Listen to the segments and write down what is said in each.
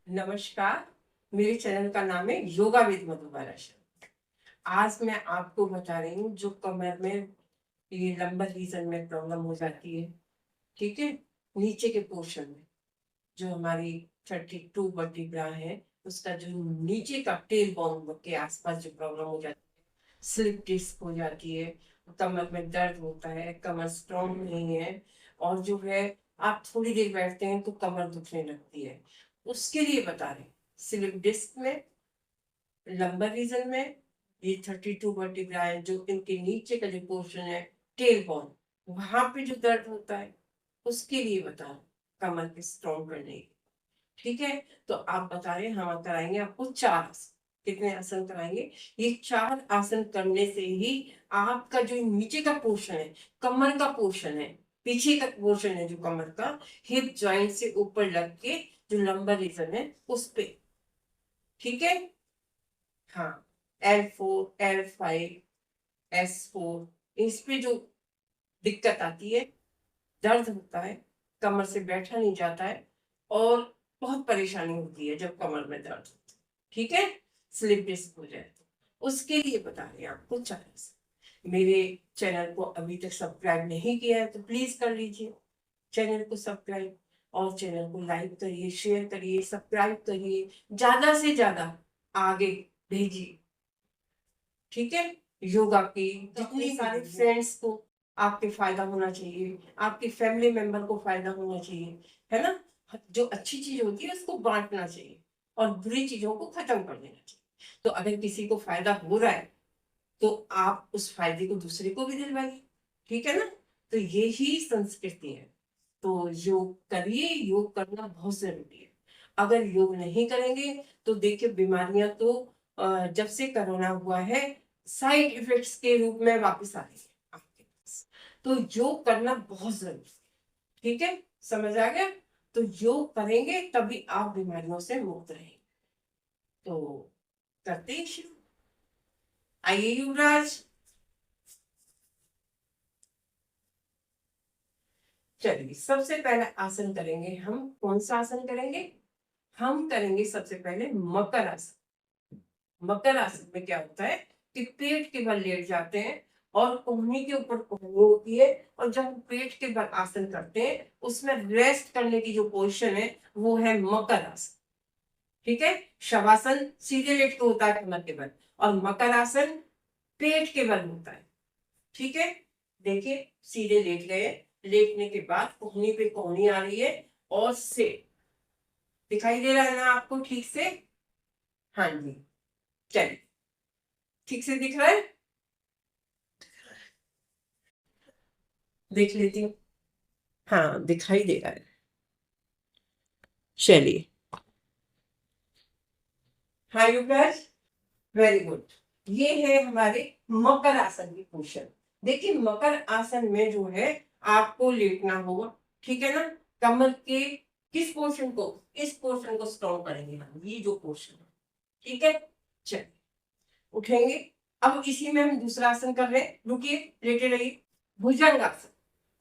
नमस्कार। मेरे चैनल का नाम है योगा विद मधुबाला शर्मा। आज मैं आपको बता रही हूँ जो कमर में ये लंबर रीजन में प्रॉब्लम हो जाती है। ठीक है, नीचे के पोर्शन में जो हमारी 32 वर्टिब्रा है, उसका जो नीचे का टेल बोन के आसपास जो प्रॉब्लम हो जाती है, स्लिप डिस्क हो जाती है, कमर में दर्द होता है, कमर स्ट्रॉन्ग नहीं है, और जो है आप थोड़ी देर बैठते हैं तो कमर दुखने लगती है, उसके लिए बता रहे हैं। स्लिप डिस्क में, लंबर रीजन में, ये 32 वर्टिब्रा है जो इनके नीचे का जो पोर्शन है, टेल बोन, वहां पे जो दर्द होता है, उसके लिए बता रहे हैं, कमर के स्ट्रॉन्ग करने के। ठीक है, तो आप बता रहे हैं हम कराएंगे आपको 4 आसन। कितने आसन कराएंगे? ये 4 आसन करने से ही आपका जो नीचे का पोर्शन है, कमर का पोर्शन है, पीछे का पोर्शन है जो कमर का, हिप जॉइंट से ऊपर लग के जो लंबर रीजन है उस पे। ठीक है, हाँ। L4, L5, S4, इस पे जो दिक्कत आती है, दर्द होता है, कमर से बैठा नहीं जाता है, और बहुत परेशानी होती है जब कमर में दर्द होता है। ठीक है, स्लिप डिस्क हो जाए तो उसके लिए बता रहे हैं आपको 4 आसन। मेरे चैनल को अभी तक सब्सक्राइब नहीं किया है तो प्लीज कर लीजिए चैनल को सब्सक्राइब, और चैनल को लाइक करिए, शेयर करिए, सब्सक्राइब करिए, ज्यादा से ज्यादा आगे भेजिए। ठीक है, योगा की जितनी सारे फ्रेंड्स को आपके फायदा होना चाहिए, आपके फैमिली मेंबर को फायदा होना चाहिए, है ना। जो अच्छी चीज होती है उसको बांटना चाहिए, और बुरी चीजों को खत्म कर देना चाहिए। तो अगर किसी को फायदा हो रहा है तो आप उस फायदे को दूसरे को भी दिलवाइए। ठीक है ना, तो ये ही संस्कृति है। तो योग करिए, योग करना बहुत जरूरी है। अगर योग नहीं करेंगे तो देखिए बीमारियां तो जब से कोरोना हुआ है, साइड इफेक्ट्स के रूप में वापस आ रही है आपके पास। तो योग करना बहुत जरूरी है। ठीक है, समझ आ गया? तो योग करेंगे तभी आप बीमारियों से मुक्त रहेंगे। तो करते हैं शुरू। आइए युवराज। चलिए, सबसे पहले आसन करेंगे हम। कौन सा आसन करेंगे? हम करेंगे सबसे पहले मकर आसन। मकर आसन में क्या होता है कि पेट के बल लेट जाते हैं, और कोहनी के ऊपर कोहनी होती है, और जब हम पेट के बल आसन करते हैं उसमें रेस्ट करने की जो पोजीशन है वो है मकर आसन। ठीक है, शवासन सीधे लेट के होता है कमर के बल, और मकर आसन पेट के बल होता है। ठीक है, देखिए सीधे लेट गए, लेटने के बाद कोहनी पे कोहनी आ रही है, और से दिखाई दे रहा है ना आपको ठीक से? हाँ जी, चलिए, ठीक से दिख रहा है? देख लेती हूँ। हाँ, दिखाई दे रहा है। चलिए, हाँ युवराज, वेरी गुड। ये है हमारे मकर आसन की पोजीशन। देखिए मकर आसन में जो है आपको लेटना होगा। ठीक है ना, कमर के किस पोर्शन को? इस पोर्शन को स्ट्रॉन्ग करेंगे हम, ये जो पोर्शन है। ठीक है, चलिए उठेंगे। अब इसी में हम दूसरा आसन कर रहे हैं, रुकिए, लेटे रहिए। भुजंग आसन।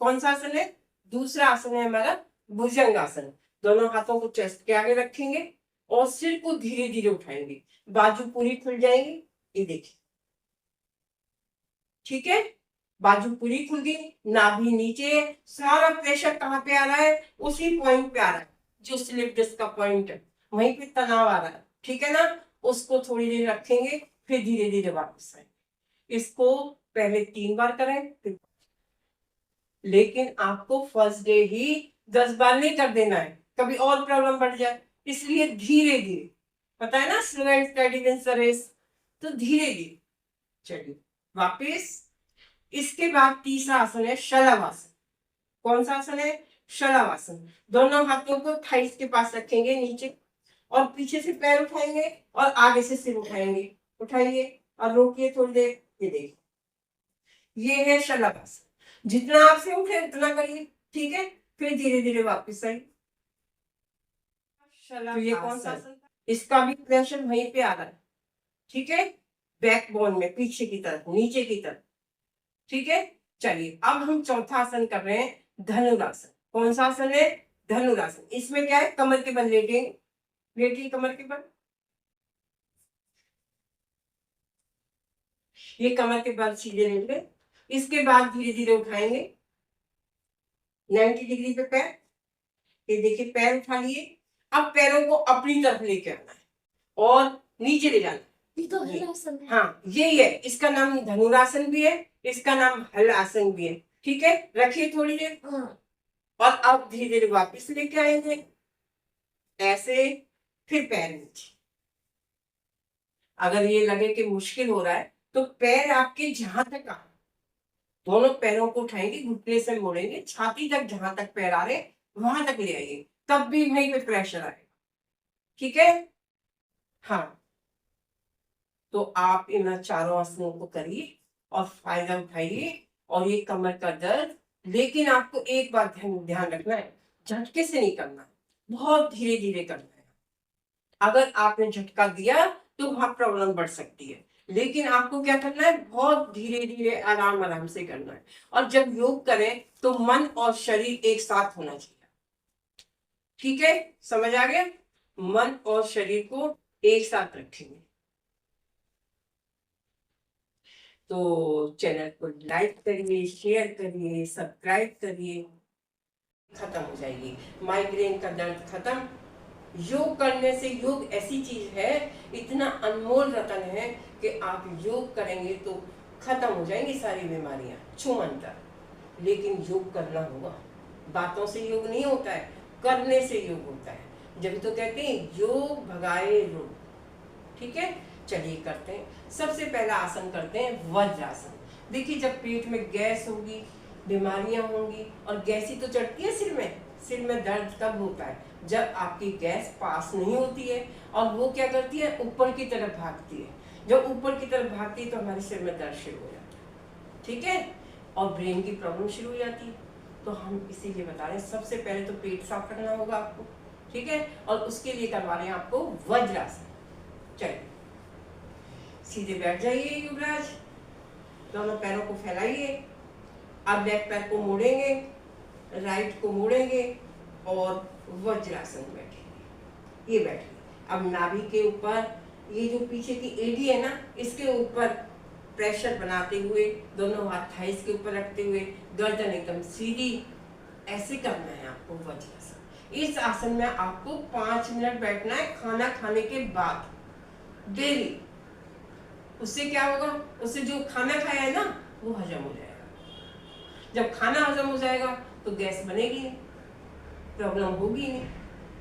कौन सा आसन है? दूसरा आसन है हमारा भुजंग आसन। दोनों हाथों को चेस्ट के आगे रखेंगे, और सिर को धीरे धीरे उठाएंगे, बाजू पूरी खुल जाएंगी। ये देखिए, ठीक है, बाजू पूरी खुल गई, नाभि नीचे है, सारा प्रेशर कहाँ पे आ रहा है? उसी पॉइंट पे आ रहा है जो स्लिप डिस्क का पॉइंट है, वहीं पे तनाव आ रहा है। ठीक है ना, उसको थोड़ी देर रखेंगे, फिर धीरे धीरे वापस आएंगे। इसको पहले 3 बार करें, फिर, लेकिन आपको फर्स्ट डे ही 10 बार नहीं कर देना है, कभी और प्रॉब्लम बढ़ जाए, इसलिए धीरे धीरे। पता है ना, slow and steady wins the race. तो धीरे धीरे। चलिए वापिस। इसके बाद तीसरा आसन है शलभासन। कौन सा आसन है? शलभासन। दोनों हाथों को थाइस के पास रखेंगे नीचे, और पीछे से पैर उठाएंगे, और आगे से सिर उठाएंगे। उठाइए और रोकिए थोड़ी देर। ये देखिए, ये है शलभासन। जितना आपसे उठे उतना करिए। ठीक है, फिर धीरे धीरे वापस आइए। तो ये कौन सा आसन था? इसका भी प्रेशर वहीं पे आ रहा है। ठीक है, बैकबोन में, पीछे की तरफ, नीचे की तरफ। ठीक है, चलिए अब हम चौथा आसन कर रहे हैं धनुरासन। कौन सा आसन है? धनुरासन। इसमें क्या है, कमर के बल लेटेंगे, लेटिए कमर के बल, ये कमर के बल सीधे लेंगे। इसके बाद धीरे धीरे उठाएंगे 90 डिग्री पे पैर। ये देखिए पैर उठा लिए। अब पैरों को अपनी तरफ लेके आना है और नीचे ले जाना। ये तो हलासन है। हाँ यही है, इसका नाम धनुरासन भी है, इसका नाम हल आसन भी है। ठीक है, रखिए थोड़ी देर। हाँ। और अब धीरे धीरे वापस लेके आएंगे ऐसे, फिर पैर नीचे। अगर ये लगे कि मुश्किल हो रहा है तो पैर आपके जहां तक आ, दोनों पैरों को उठाएंगे, घुटने से मोड़ेंगे, छाती तक जहां तक पैर आ रहे वहां तक ले आइए, तब भी वहीं पे प्रेशर आएगा। ठीक है, हाँ। तो आप इन चारों आसनों को करिए और फायदा उठाइए। और ये कमर का दर्द, लेकिन आपको एक बात ध्यान रखना है, झटके से नहीं करना, बहुत धीरे धीरे करना है। अगर आपने झटका दिया तो वहां प्रॉब्लम बढ़ सकती है, लेकिन आपको क्या करना है, बहुत धीरे धीरे आराम आराम से करना है। और जब योग करें तो मन और शरीर एक साथ होना चाहिए। ठीक है, समझ आ गया? मन और शरीर को एक साथ रखेंगे। तो चैनल को लाइक करिए, शेयर करिए, सब्सक्राइब करिए। खत्म हो जाएगी माइग्रेन का दर्द, खत्म। योग करने से, योग ऐसी चीज है, इतना अनमोल रतन है कि आप योग करेंगे तो खत्म हो जाएंगी सारी बीमारियां छूमंतर। लेकिन योग करना होगा, बातों से योग नहीं होता है, करने से योग होता है। जब तो कहते हैं योग भगाए रोग। ठीक है, चलिए करते हैं। सबसे पहला आसन करते हैं वज्रासन। देखिए जब पेट में गैस होगी, बीमारियां होंगी, और गैसी तो चढ़ती है सिर में। सिर में दर्द तब होता है जब आपकी गैस पास नहीं होती है, और वो क्या करती है, ऊपर की तरफ भागती है। जब ऊपर की तरफ भागती है तो हमारे सिर में दर्द शुरू हो जाता है। ठीक है, और ब्रेन की प्रॉब्लम शुरू हो जाती है। तो हम इसीलिए बता रहे हैं, सबसे पहले तो पेट साफ करना होगा आपको। ठीक है, और उसके लिए करवा रहे हैं आपको वज्रासन। चलिए सीधे बैठ जाइए युवराज, दोनों पैरों को फैलाइए। अब लेफ्ट पैर को मोड़ेंगे, राइट को मोड़ेंगे और वज्रासन में बैठेंगे। ये बैठिए। अब नाभि के ऊपर, ये जो पीछे की एडी है ना, इसके ऊपर प्रेशर बनाते हुए, दोनों हाथ थाइस के ऊपर रखते हुए, गर्दन एकदम सीधी, ऐसे करना है आपको वज्रासन। इस आसन में आपको 5 मिनट बैठना है खाना खाने के बाद डेली। उससे क्या होगा, उससे जो खाना खाया है ना वो हजम हो जाएगा। जब खाना हजम हो जाएगा तो गैस बनेगी नहीं, प्रॉब्लम होगी नहीं।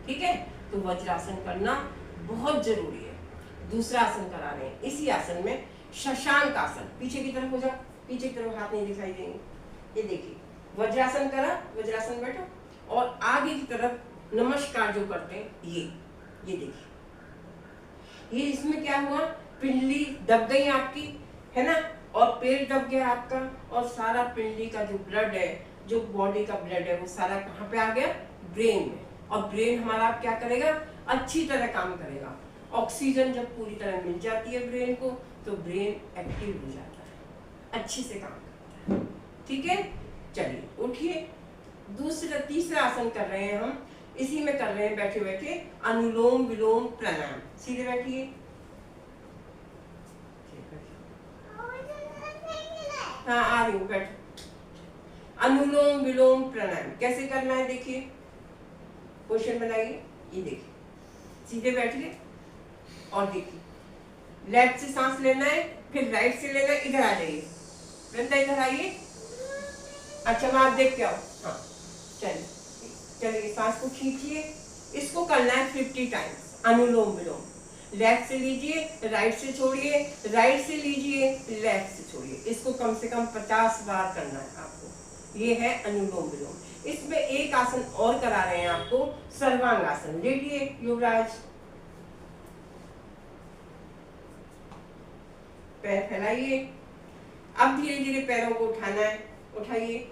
ठीक है, तो वज्रासन करना बहुत जरूरी है। दूसरा आसन करा रहे हैं, इसी आसन में शशांक आसन। पीछे की तरफ हो जाओ, पीछे की तरफ हाथ नहीं दिखाई देंगे। ये देखिए वज्रासन करा, वज्रासन बैठो, और आगे की तरफ नमस्कार जो करते हैं, ये देखिए। ये इसमें क्या हुआ, पिंडली दब गई आपकी, है ना, और पेट दब गया आपका, और सारा पिंडली का जो ब्लड है, जो बॉडी का ब्लड है, वो सारा कहाँ पे आ गया, ब्रेन में। और ब्रेन हमारा क्या करेगा, अच्छी तरह काम करेगा। ऑक्सीजन जब पूरी तरह मिल जाती है ब्रेन को, तो ब्रेन एक्टिव हो जाता है, अच्छे से काम करता है। ठीक है, चलिए उठिए। तीसरा आसन कर रहे हैं हम, इसी में कर रहे हैं बैठे बैठे अनुलोम विलोम प्राणायाम। सीधे बैठिए। हाँ आ रही हूँ, बैठो। अनुलोम विलोम प्राणायाम कैसे करना है, देखिए क्वेश्चन बनाइए। ये देखिए, सीधे बैठिए और देखिए, लेफ्ट से सांस लेना है, फिर राइट से लेना है। इधर आ जाइए वृंदा, इधर आइए। अच्छा मैं आप देख के आओ। हाँ चलिए चलिए, सांस को खींचिए। इसको करना है 50 टाइम्स अनुलोम विलोम। लेफ्ट से लीजिए, राइट से छोड़िए, राइट से लीजिए, लेफ्ट से छोड़िए। इसको कम से कम 50 बार करना है आपको। ये है अनुलोम विलोम। इसमें एक आसन और करा रहे हैं आपको, सर्वांग आसन। लेटिए युवराज, पैर फैलाइए। अब धीरे धीरे पैरों को उठाना है, उठाइए।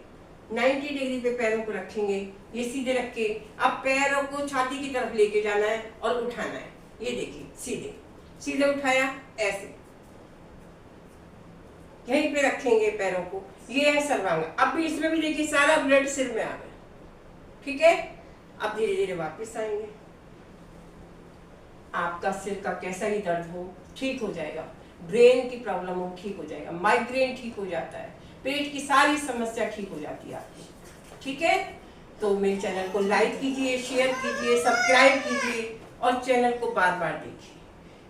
90 डिग्री पे पैरों को रखेंगे, ये सीधे रख के अब पैरों को छाती की तरफ लेके जाना है और उठाना है। ये देखिए सीधे सीधे उठाया, ऐसे यहीं पे रखेंगे पैरों को। ये है सर्वांग। अब भी इसमें भी देखिए सारा ब्लड सिर में आ गया। ठीक है, अब धीरे धीरे वापस आएंगे। आपका सिर का कैसा ही दर्द हो ठीक हो जाएगा, ब्रेन की प्रॉब्लम हो ठीक हो जाएगा, माइग्रेन ठीक हो जाता है, पेट की सारी समस्या ठीक हो जाती है आपकी। ठीक है, तो मेरे चैनल को लाइक कीजिए, शेयर कीजिए, सब्सक्राइब कीजिए और चैनल को बार बार देखिए।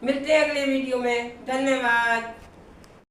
मिलते हैं अगले वीडियो में। धन्यवाद।